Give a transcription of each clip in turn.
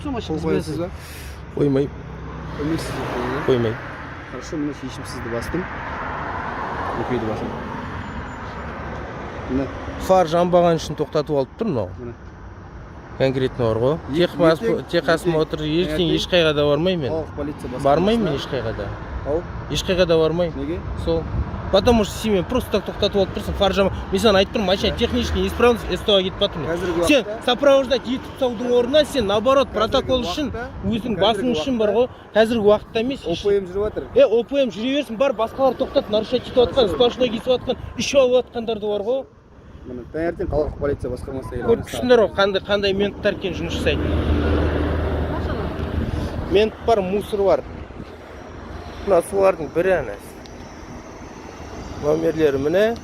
Қойсыз ба? Қоймай. Қоймайсыз ба? Қоймай. Хорошо, міне шешім сізді бастым. Өкейді басым. Міне. Фар жанбаған үшін тоқтатып алып тұр мынау. Міне. Конкретно бар ғой. Техосмотр ертең ешқайға да бармаймын мен. Полиция басқармасына. Бармаймын мен ешқайға да. Ау? Ешқайға да бармаймын. Неге? Сол. Потому что сен просто так тоқтатып алып тұрсың. Фар жаман. Мен саған айтып тұрмын, машина технический неисправность, СТО-ға кетіп жатырмын. Сен сопровождать етіп тастаудың орнына сен наоборот протокол үшін, өзің басың үшін бар ғой. Қазіргі уақытта емес. ОПМ жүріп жатыр. ОПМ жүре берсін, бар басқалар тоқтат, нарушать етіп жатқан, сплошной кесіп жатқан, іш алып жатқандарды бар ғой. Міне, таңертең қалалық полиция басқармасына келіп. Көріп тұрсыңдар ғой, қандай менттар екен жұмыс жасайды. Мент бар, мусор бар. Мына солардың бірі әнәс. Номерлері міне.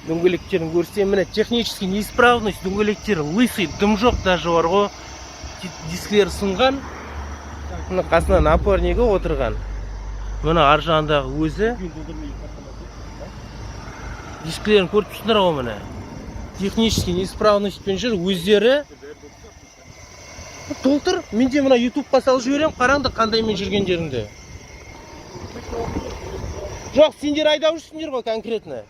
Дөңгелектерін көрсем, міне технический неисправность, дөңгелектері лысый, дым жоқ даже бар ғой. Дисклер сынған. Мына қасына напарнигі отырған. Мына ар жағындағы өзі. Дисклерін көріп тұрсыңдар ғой міне. Технический неисправностьпен жүр, өздері. Толтыр, менде мына ютубқа салып жіберем, қараңды қандай мен жүргендеріңді. Жоқ, сендер айдап жүрсіңдер ғой конкретно.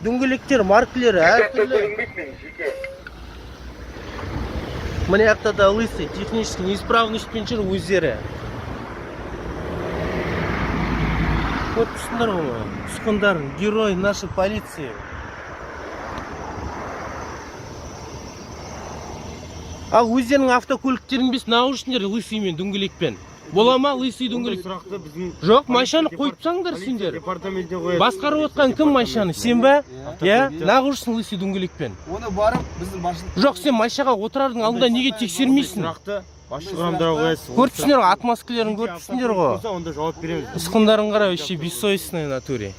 Дөңгелектер, маркілері әртүрлі. Міне жақта да лысый, технический неисправностьпен жүр өздері. Вот тұрсыңдар ғой ма? Тұсқындарын, герой нашей полиции. Ал өздерінің автокөліктерін бес нағып жүрсіңдер лысыймен, дөңгелекпен. Бола ма лысый дөңгелек? Жоқ, машинаны қойып тастаңдар сендер. Басқарып отқан кім машинаны? Сен ба? Я? Нағып жүрсің лысый дөңгелекпен. Оны барып, біздің басшылық. Жоқ, сен машинаға отырардың алдында неге тексермейсің? Көріп тұрсыңдар ғой, отмазкілерін көріп тұрсыңдар ғой. Онда жауап береміз. Ұсқындарын қара, вообще бессовестный натуре.